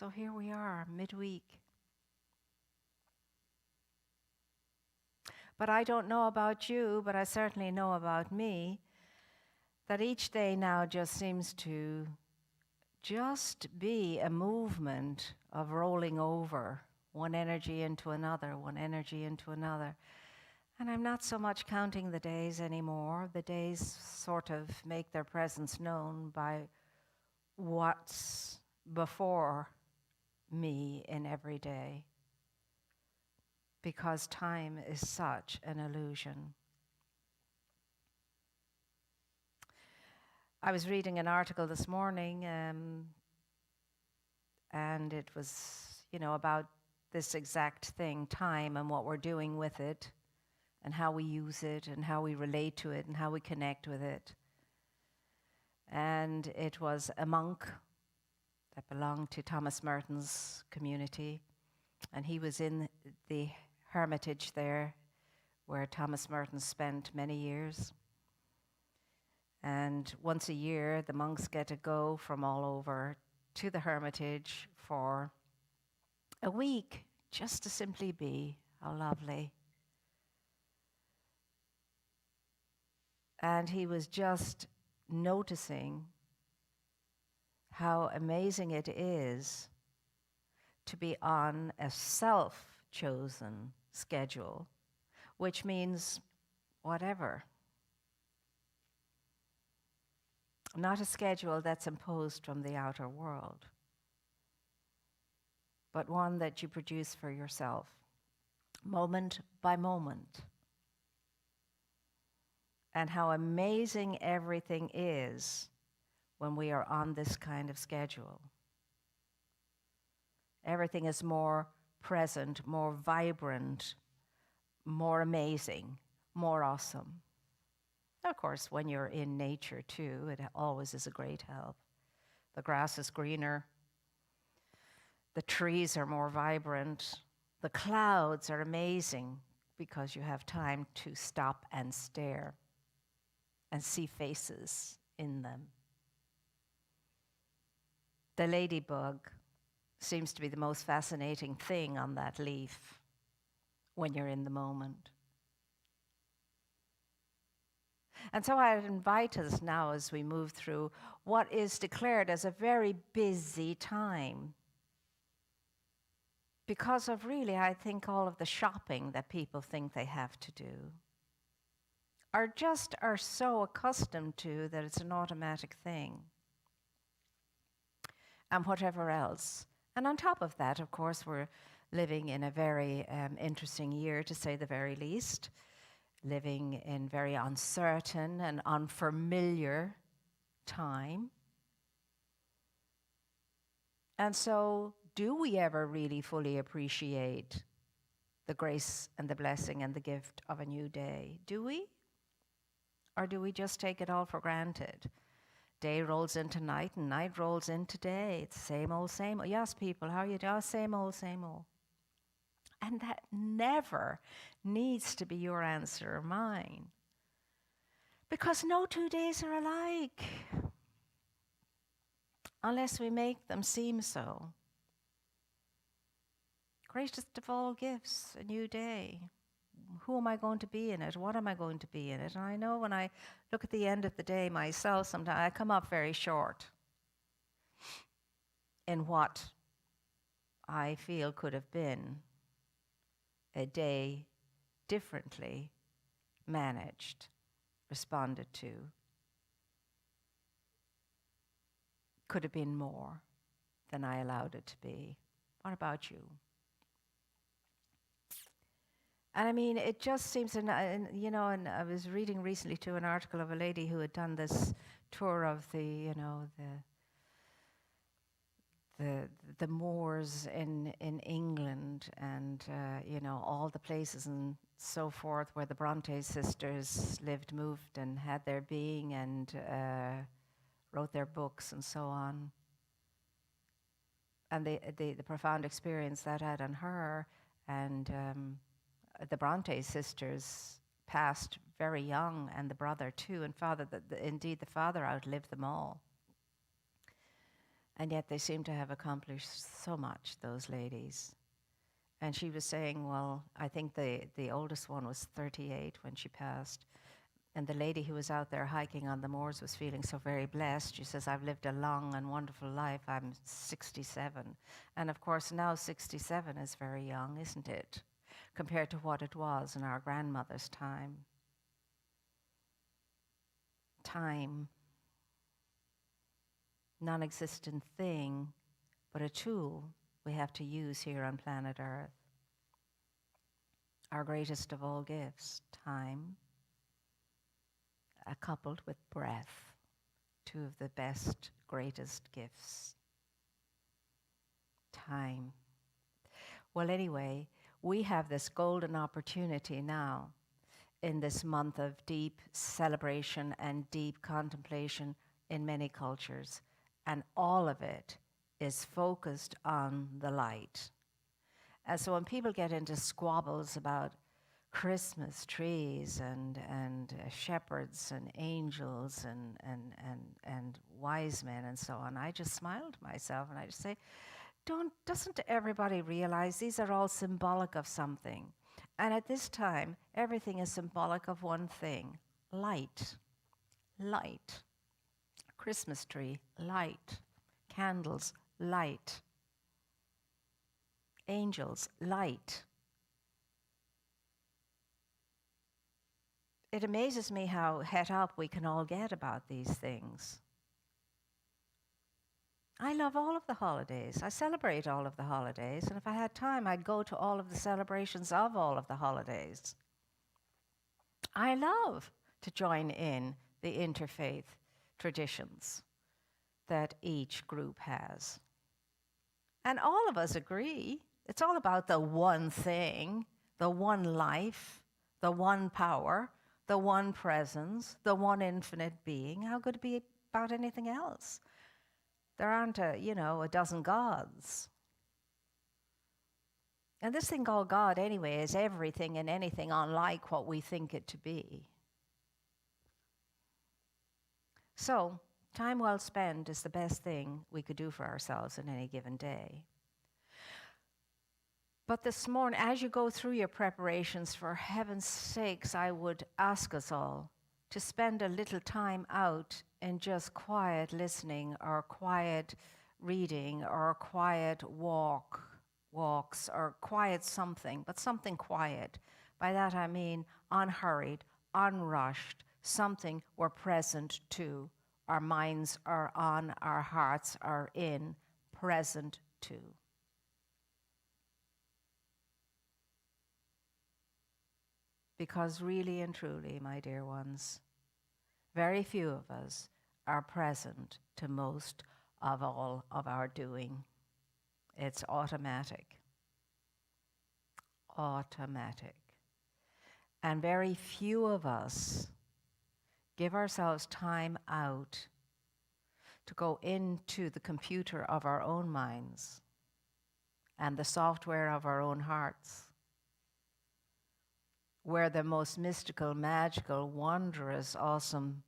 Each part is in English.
So here we are, midweek. But I don't know about you, but I certainly know about me, that each day now just seems to just be a movement of rolling over, one energy into another, one energy into another. And I'm not so much counting the days anymore. The days sort of make their presence known by what's before me in every day, because time is such an illusion. I was reading an article this morning, and it was, about this exact thing, time, and what we're doing with it, and how we use it, and how we relate to it, and how we connect with it. And it was a monk that belonged to Thomas Merton's community, and he was in the hermitage there where Thomas Merton spent many years. And once a year, the monks get to go from all over to the hermitage for a week, just to simply be. How lovely. And he was just noticing how amazing it is to be on a self-chosen schedule, which means whatever. Not a schedule that's imposed from the outer world, but one that you produce for yourself, moment by moment. And how amazing everything is when we are on this kind of schedule. Everything is more present, more vibrant, more amazing, more awesome. Of course, when you're in nature too, it always is a great help. The grass is greener, the trees are more vibrant, the clouds are amazing because you have time to stop and stare and see faces in them. The ladybug seems to be the most fascinating thing on that leaf when you're in the moment. And so I'd invite us now, as we move through what is declared as a very busy time, because of really, I think, all of the shopping that people think they have to do, are so accustomed to that it's an automatic thing. And whatever else. And on top of that, of course, we're living in a very interesting year, to say the very least. Living in very uncertain and unfamiliar time. And so, do we ever really fully appreciate the grace and the blessing and the gift of a new day? Do we? Or do we just take it all for granted? Day rolls into night and night rolls into day. It's same old, same old. Yes, people, how are you doing? Oh, same old, same old. And that never needs to be your answer or mine. Because no 2 days are alike, unless we make them seem so. Greatest of all gifts, a new day. Who am I going to be in it? What am I going to be in it? And I know when I look at the end of the day myself, sometimes I come up very short in what I feel could have been a day differently managed, responded to. Could have been more than I allowed it to be. What about you? And I mean, it just seems, and I was reading recently too an article of a lady who had done this tour of the moors in England, and all the places and so forth where the Bronte sisters lived, moved, and had their being, and wrote their books and so on. And the profound experience that had on her, and the Bronte sisters passed very young, and the brother too, and indeed the father outlived them all. And yet they seem to have accomplished so much, those ladies. And she was saying, well, I think the oldest one was 38 when she passed. And the lady who was out there hiking on the moors was feeling so very blessed. She says, I've lived a long and wonderful life. I'm 67. And of course, now 67 is very young, isn't it? Compared to what it was in our grandmother's time. Time. Non-existent thing, but a tool we have to use here on planet Earth. Our greatest of all gifts, time, coupled with breath, two of the best, greatest gifts. Time. Well, anyway, we have this golden opportunity now in this month of deep celebration and deep contemplation in many cultures, and all of it is focused on the light. And so when people get into squabbles about Christmas trees and shepherds and angels and wise men and so on, I just smile to myself and I just say, doesn't everybody realize these are all symbolic of something? And at this time, everything is symbolic of one thing, light. Light. Christmas tree, light. Candles, light. Angels, light. It amazes me how het up we can all get about these things. I love all of the holidays. I celebrate all of the holidays, and if I had time, I'd go to all of the celebrations of all of the holidays. I love to join in the interfaith traditions that each group has. And all of us agree. It's all about the one thing, the one life, the one power, the one presence, the one infinite being. How could it be about anything else? There aren't a dozen gods. And this thing called God, anyway, is everything and anything unlike what we think it to be. So, time well spent is the best thing we could do for ourselves in any given day. But this morning, as you go through your preparations, for heaven's sakes, I would ask us all to spend a little time out in just quiet listening or quiet reading or quiet walks or quiet something, but something quiet. By that I mean unhurried, unrushed, something we're present to. Our minds are on, our hearts are in, present to. Because really and truly, my dear ones, very few of us are present to most of all of our doing. It's automatic. Automatic. And very few of us give ourselves time out to go into the computer of our own minds and the software of our own hearts, where the most mystical, magical, wondrous, awesome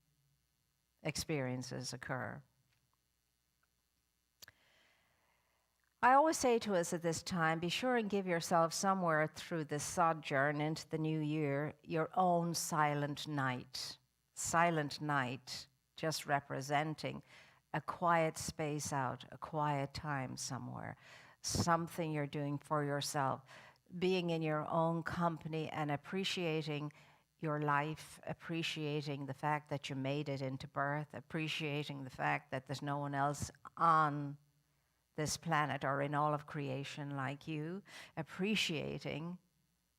experiences occur. I always say to us at this time, be sure and give yourself somewhere through this sojourn into the new year your own silent night. Silent night, just representing a quiet space out, a quiet time somewhere, something you're doing for yourself, being in your own company and appreciating your life, appreciating the fact that you made it into birth, appreciating the fact that there's no one else on this planet or in all of creation like you, appreciating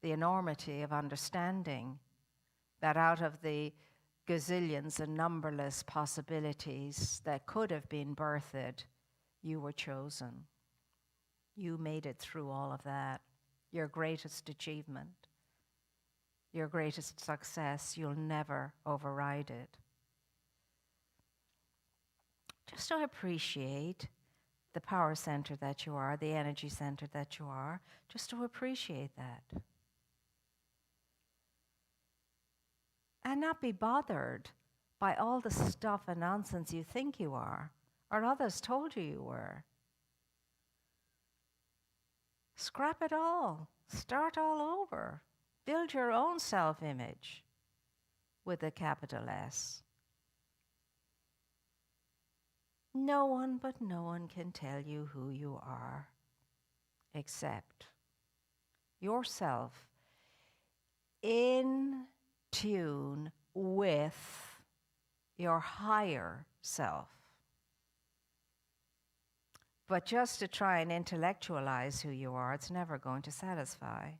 the enormity of understanding that out of the gazillions and numberless possibilities that could have been birthed, you were chosen. You made it through all of that. Your greatest achievement, your greatest success, you'll never override it. Just to appreciate the power center that you are, the energy center that you are, just to appreciate that. And not be bothered by all the stuff and nonsense you think you are, or others told you you were. Scrap it all. Start all over. Build your own self-image with a capital S. No one but no one can tell you who you are except yourself in tune with your higher self. But just to try and intellectualize who you are, it's never going to satisfy.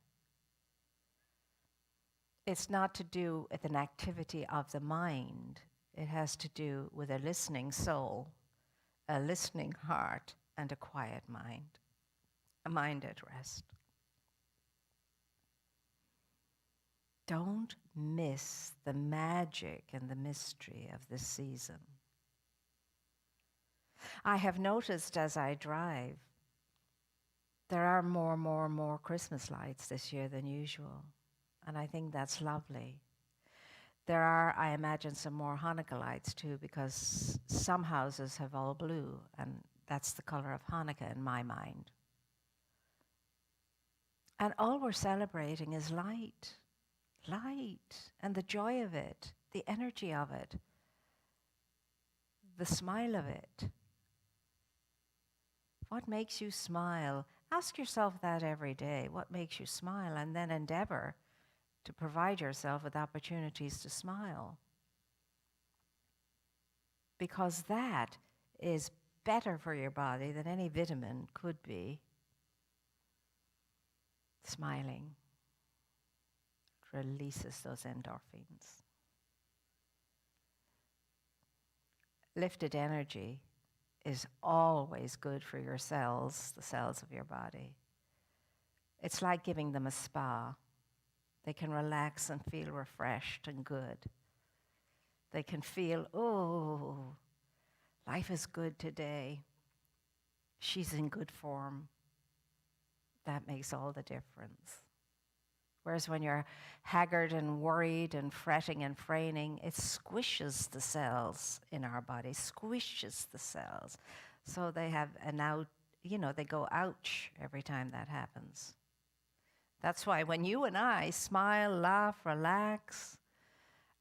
It's not to do with an activity of the mind. It has to do with a listening soul, a listening heart, and a quiet mind, a mind at rest. Don't miss the magic and the mystery of this season. I have noticed as I drive, there are more Christmas lights this year than usual, and I think that's lovely. There are, I imagine, some more Hanukkah lights too, because some houses have all blue, and that's the color of Hanukkah in my mind. And all we're celebrating is light, and the joy of it, the energy of it, the smile of it. What makes you smile? Ask yourself that every day. What makes you smile? And then endeavor to provide yourself with opportunities to smile. Because that is better for your body than any vitamin could be. Smiling releases those endorphins. Lifted energy is always good for your cells, the cells of your body. It's like giving them a spa. They can relax and feel refreshed and good. They can feel, oh, life is good today. She's in good form. That makes all the difference. Whereas when you're haggard and worried and fretting and fraining, it squishes the cells in our body, squishes the cells. So they have an out, they go ouch every time that happens. That's why when you and I smile, laugh, relax,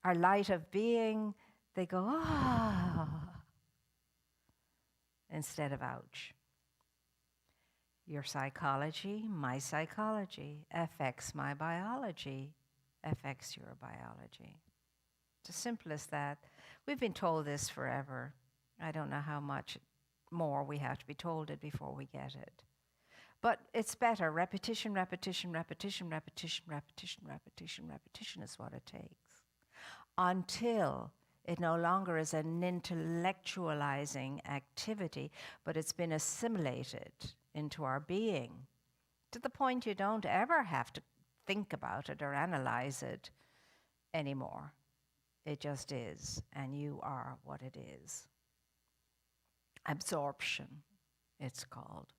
our light of being, they go, ah, instead of ouch. Your psychology, my psychology, affects my biology, affects your biology. It's as simple as that. We've been told this forever. I don't know how much more we have to be told it before we get it. But it's better. Repetition, repetition, repetition, repetition, repetition, repetition, repetition is what it takes. Until it no longer is an intellectualizing activity, but it's been assimilated into our being, to the point you don't ever have to think about it or analyze it anymore. It just is, and you are what it is. Absorption, it's called.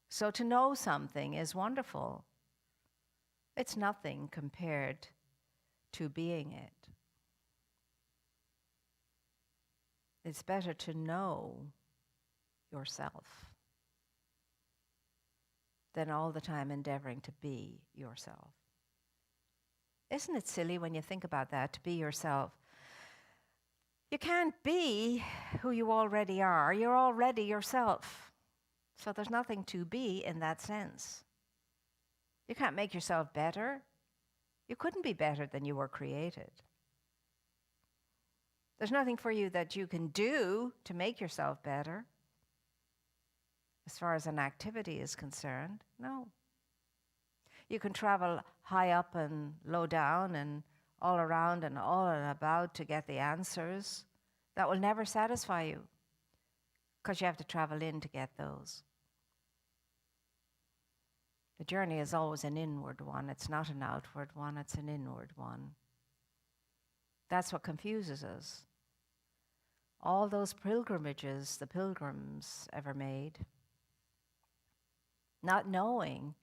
So to know something is wonderful. It's nothing compared to being it. It's better to know yourself than all the time endeavoring to be yourself. Isn't it silly when you think about that, to be yourself? You can't be who you already are. You're already yourself. So there's nothing to be in that sense. You can't make yourself better. You couldn't be better than you were created. There's nothing for you that you can do to make yourself better. As far as an activity is concerned, no. You can travel high up and low down and all around and all and about to get the answers. That will never satisfy you because you have to travel in to get those. The journey is always an inward one. It's not an outward one, it's an inward one. That's what confuses us. All those pilgrimages the pilgrims ever made, not knowing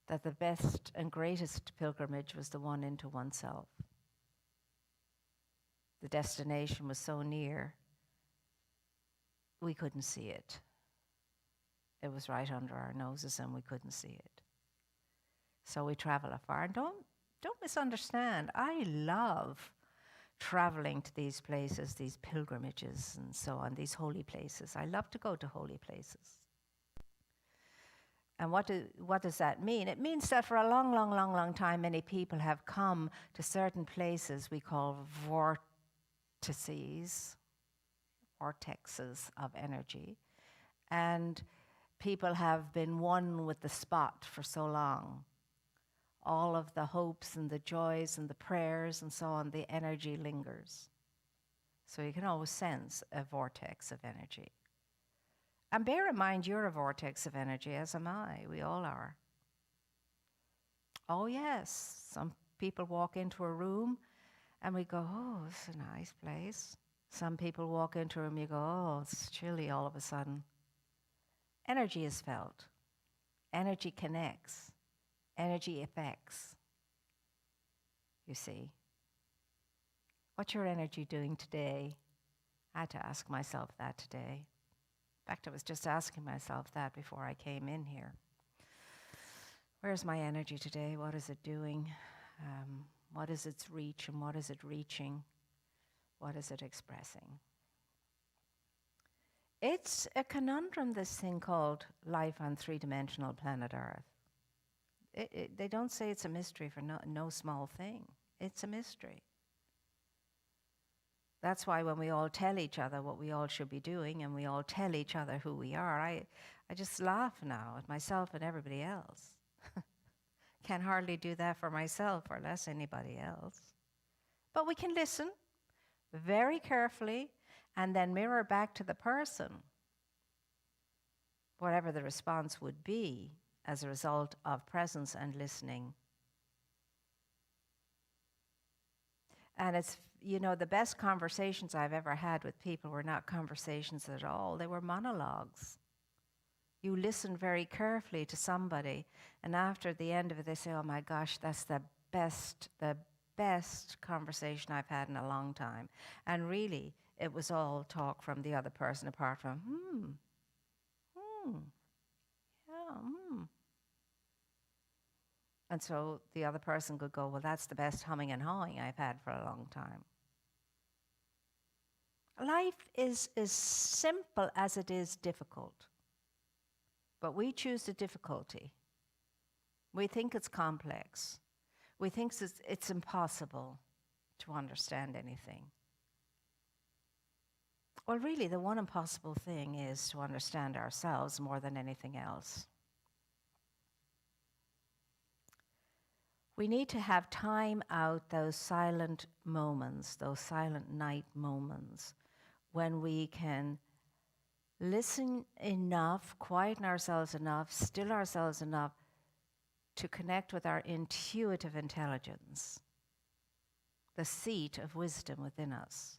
that the best and greatest pilgrimage was the one into oneself. The destination was so near, we couldn't see it. It was right under our noses and we couldn't see it. So we travel afar. And don't misunderstand. I love traveling to these places, these pilgrimages and so on, these holy places. I love to go to holy places. And what does that mean? It means that for a long, long, long, long time, many people have come to certain places we call vortices of energy. And people have been one with the spot for so long. All of the hopes and the joys and the prayers and so on, the energy lingers. So you can always sense a vortex of energy. And bear in mind, you're a vortex of energy, as am I. We all are. Oh, yes. Some people walk into a room and we go, oh, this is a nice place. Some people walk into a room and you go, oh, it's chilly all of a sudden. Energy is felt. Energy connects. Energy affects. You see. What's your energy doing today? I had to ask myself that today. In fact, I was just asking myself that before I came in here. Where's my energy today? What is it doing? What is its reach and what is it reaching? What is it expressing? It's a conundrum, this thing called life on three-dimensional planet Earth. They don't say it's a mystery for no small thing. It's a mystery. That's why when we all tell each other what we all should be doing and we all tell each other who we are, I just laugh now at myself and everybody else. Can hardly do that for myself or less anybody else. But we can listen very carefully and then mirror back to the person whatever the response would be as a result of presence and listening. And it's, the best conversations I've ever had with people were not conversations at all. They were monologues. You listen very carefully to somebody, and after the end of it, they say, oh my gosh, that's the best conversation I've had in a long time. And really, it was all talk from the other person, apart from, yeah. And so the other person could go, well, that's the best humming and hawing I've had for a long time. Life is as simple as it is difficult. But we choose the difficulty. We think it's complex. We think it's impossible to understand anything. Well, really, the one impossible thing is to understand ourselves more than anything else. We need to have time out those silent moments, those silent night moments, when we can listen enough, quieten ourselves enough, still ourselves enough to connect with our intuitive intelligence, the seat of wisdom within us.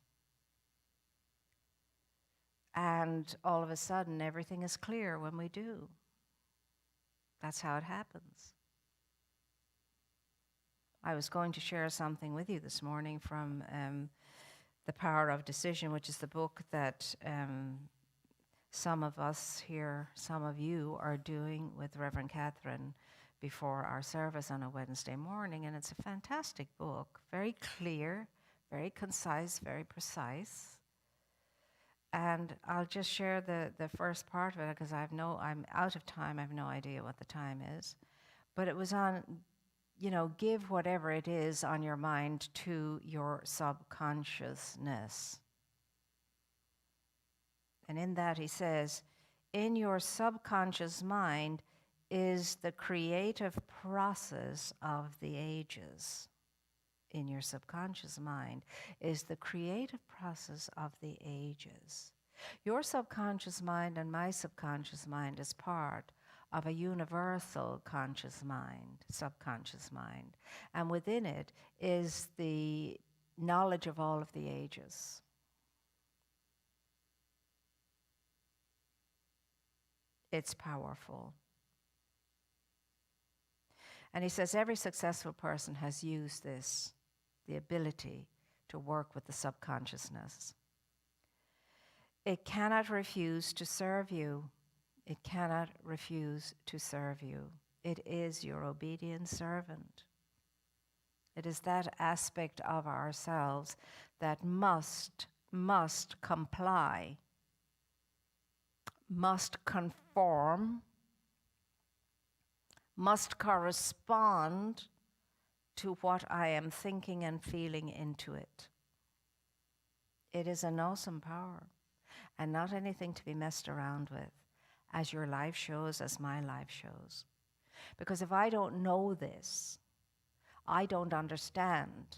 And all of a sudden, everything is clear when we do. That's how it happens. I was going to share something with you this morning from The Power of Decision, which is the book that some of us here, some of you are doing with Reverend Catherine before our service on a Wednesday morning. And it's a fantastic book, very clear, very concise, very precise. And I'll just share the first part of it because I'm out of time. I have no idea what the time is. But it was on, give whatever it is on your mind to your subconsciousness. And in that he says, in your subconscious mind is the creative process of the ages. In your subconscious mind is the creative process of the ages. Your subconscious mind and my subconscious mind is part of a universal conscious mind, subconscious mind. And within it is the knowledge of all of the ages. It's powerful. And he says every successful person has used this, the ability to work with the subconsciousness. It cannot refuse to serve you. It cannot refuse to serve you. It is your obedient servant. It is that aspect of ourselves that must comply, must conform, must correspond to what I am thinking and feeling into it. It is an awesome power, and not anything to be messed around with, as your life shows, as my life shows. Because if I don't know this, I don't understand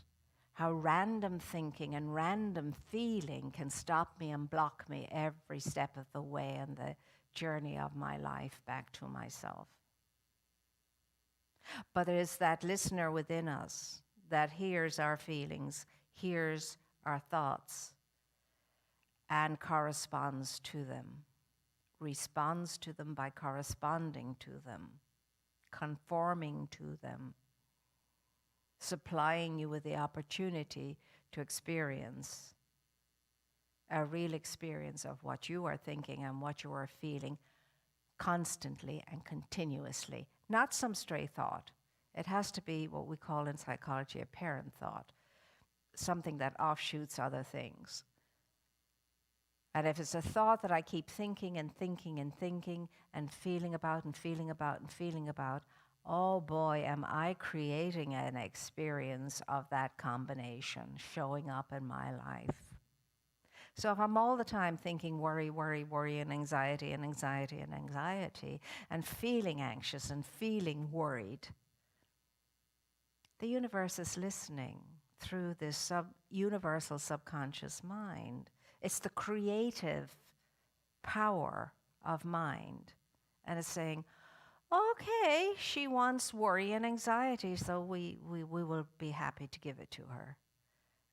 how random thinking and random feeling can stop me and block me every step of the way in the journey of my life back to myself. But there is that listener within us that hears our feelings, hears our thoughts, and corresponds to them, responds to them by corresponding to them, conforming to them, supplying you with the opportunity to experience a real experience of what you are thinking and what you are feeling constantly and continuously. Not some stray thought. It has to be what we call in psychology a parent thought, something that offshoots other things. And if it's a thought that I keep thinking and thinking and thinking and feeling about and feeling about and feeling about, oh boy, am I creating an experience of that combination showing up in my life. So if I'm all the time thinking worry, worry, worry, and anxiety and anxiety and anxiety, and feeling anxious and feeling worried, the universe is listening through this universal subconscious mind. It's the creative power of mind. And it's saying, okay, she wants worry and anxiety, so we will be happy to give it to her.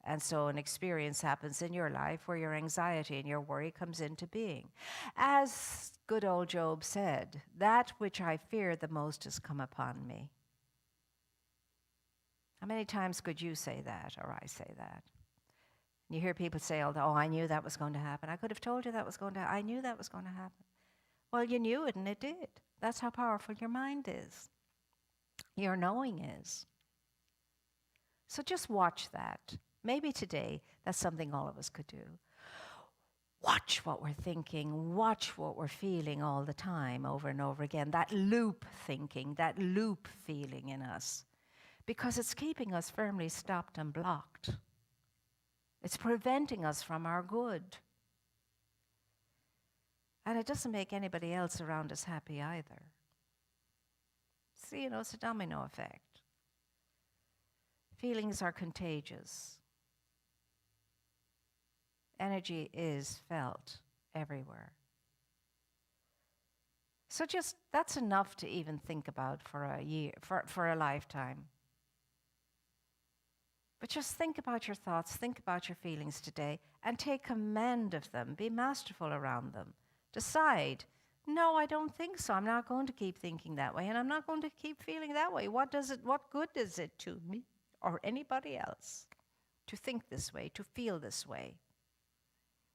And so an experience happens in your life where your anxiety and your worry comes into being. As good old Job said, that which I fear the most has come upon me. How many times could you say that, or I say that? You hear people say, oh, I knew that was going to happen. I could have told you that was going to happen. I knew that was going to happen. Well, you knew it, and it did. That's how powerful your mind is. Your knowing is. So just watch that. Maybe today, that's something all of us could do. Watch what we're thinking, watch what we're feeling all the time, over and over again. That loop thinking, that loop feeling in us. Because it's keeping us firmly stopped and blocked. It's preventing us from our good. And it doesn't make anybody else around us happy either. See, it's a domino effect. Feelings are contagious. Energy is felt everywhere. So just, that's enough to even think about for a year, for a lifetime. But just think about your thoughts, think about your feelings today, and take command of them. Be masterful around them. Decide, no, I don't think so. I'm not going to keep thinking that way, and I'm not going to keep feeling that way. What good is it to me or anybody else to think this way, to feel this way?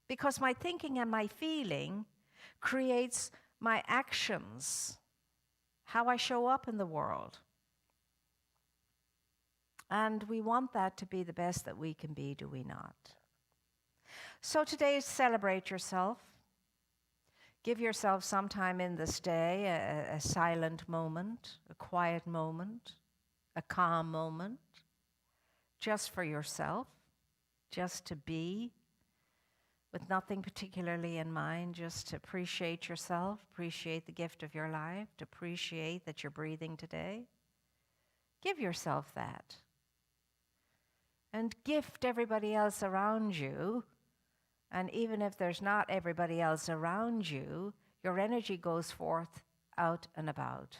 Because my thinking and my feeling creates my actions, how I show up in the world. And we want that to be the best that we can be, do we not? So today, celebrate yourself. Give yourself some time in this day, a silent moment, a quiet moment, a calm moment, just for yourself, just to be, with nothing particularly in mind, just to appreciate yourself, appreciate the gift of your life, to appreciate that you're breathing today. Give yourself that. And gift everybody else around you. And even if there's not everybody else around you, your energy goes forth out and about.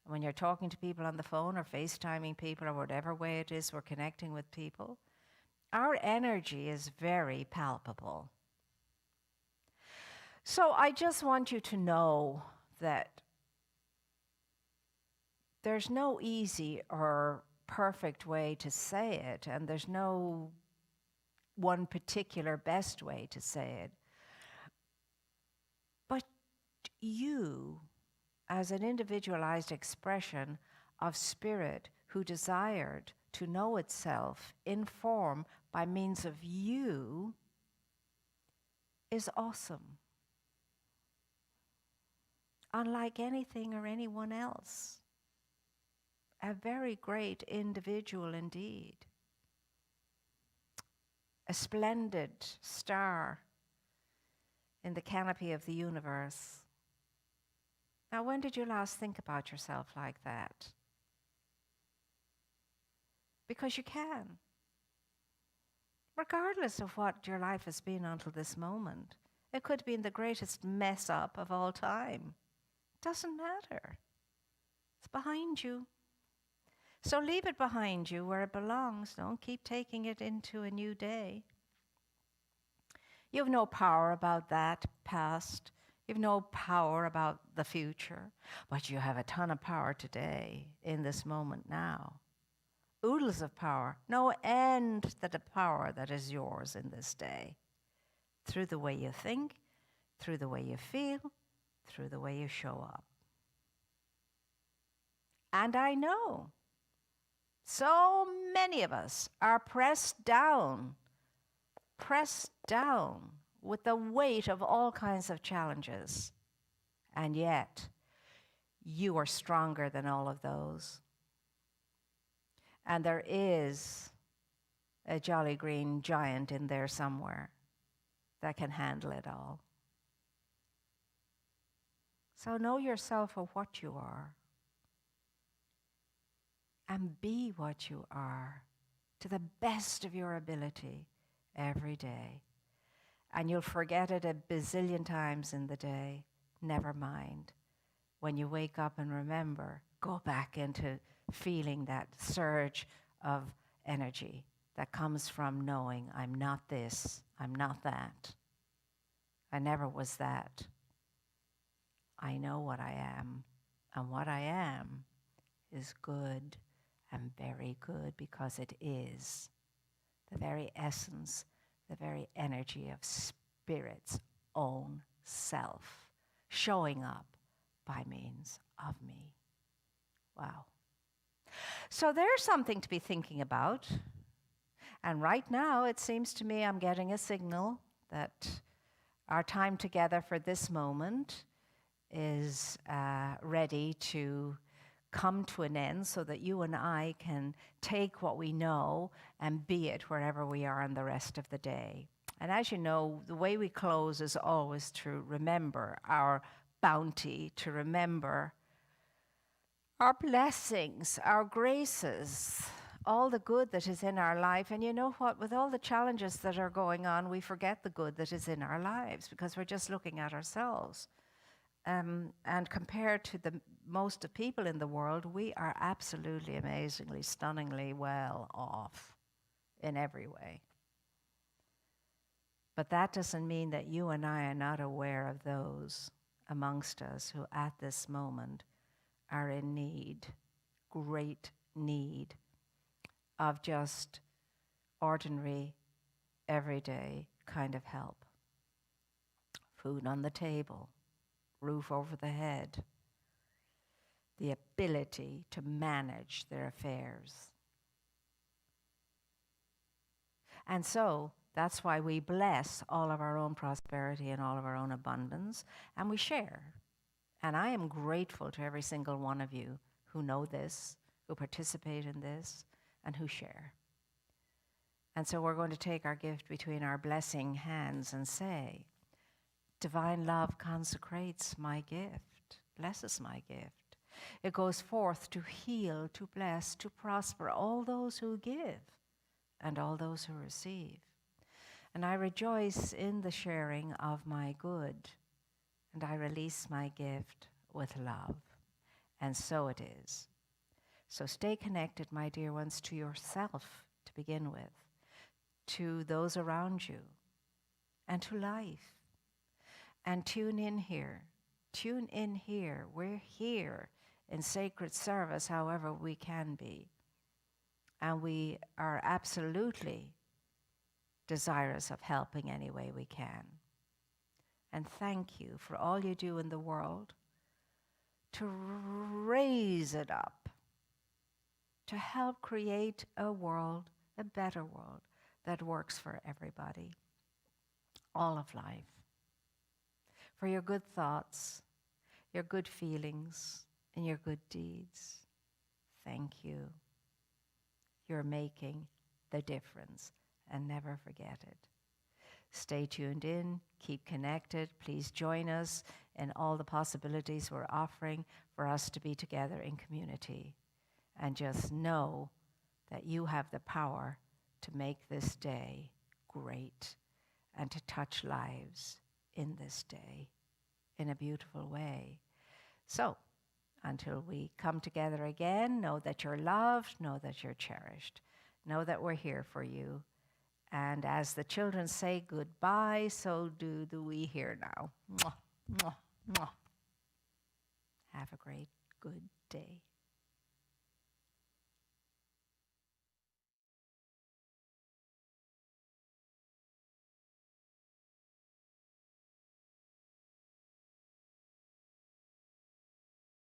When you're talking to people on the phone or FaceTiming people or whatever way it is we're connecting with people, our energy is very palpable. So I just want you to know that there's no easy or perfect way to say it, and there's no one particular best way to say it. you as an individualized expression of spirit who desired to know itself in form by means of you is awesome. Unlike anything or anyone else. A very great individual indeed. A splendid star in the canopy of the universe. Now, when did you last think about yourself like that? Because you can. Regardless of what your life has been until this moment. It could have been the greatest mess up of all time. Doesn't matter. It's behind you. So leave it behind you where it belongs. Don't keep taking it into a new day. You have no power about that past. You have no power about the future. But you have a ton of power today, in this moment now. Oodles of power. No end to the power that is yours in this day. Through the way you think, through the way you feel, through the way you show up. And I know so many of us are pressed down with the weight of all kinds of challenges. And yet, you are stronger than all of those. And there is a jolly green giant in there somewhere that can handle it all. So know yourself for what you are. And be what you are to the best of your ability every day. And you'll forget it a bazillion times in the day. Never mind. When you wake up and remember, go back into feeling that surge of energy that comes from knowing I'm not this, I'm not that. I never was that. I know what I am, and what I am is good and very good because it is the very essence, the very energy of Spirit's own self showing up by means of me. Wow. So there's something to be thinking about. And right now, it seems to me I'm getting a signal that our time together for this moment is ready to come to an end so that you and I can take what we know and be it wherever we are in the rest of the day. And as you know, the way we close is always to remember our bounty, to remember our blessings, our graces, all the good that is in our life. And you know what? With all the challenges that are going on, we forget the good that is in our lives because we're just looking at ourselves. And compared to the most of people in the world, we are absolutely, amazingly, stunningly well off in every way. But that doesn't mean that you and I are not aware of those amongst us who at this moment are in need, great need, of just ordinary, everyday kind of help. Food on the table, roof over the head, the ability to manage their affairs. And so that's why we bless all of our own prosperity and all of our own abundance, and we share. And I am grateful to every single one of you who know this, who participate in this, and who share. And so we're going to take our gift between our blessing hands and say, divine love consecrates my gift, blesses my gift. It goes forth to heal, to bless, to prosper all those who give and all those who receive. And I rejoice in the sharing of my good, and I release my gift with love. And so it is. So stay connected, my dear ones, to yourself to begin with, to those around you, and to life. And tune in here. Tune in here. We're here in sacred service however we can be. And we are absolutely desirous of helping any way we can. And thank you for all you do in the world to raise it up, to help create a world, a better world that works for everybody, all of life. For your good thoughts, your good feelings, and your good deeds. Thank you. You're making the difference, and never forget it. Stay tuned in, keep connected. Please join us in all the possibilities we're offering for us to be together in community. And just know that you have the power to make this day great and to touch lives in this day in a beautiful way. So, until we come together again, know that you're loved, know that you're cherished, know that we're here for you. And as the children say goodbye, so do we here now. Mwah, mwah, mwah. Have a great, good day.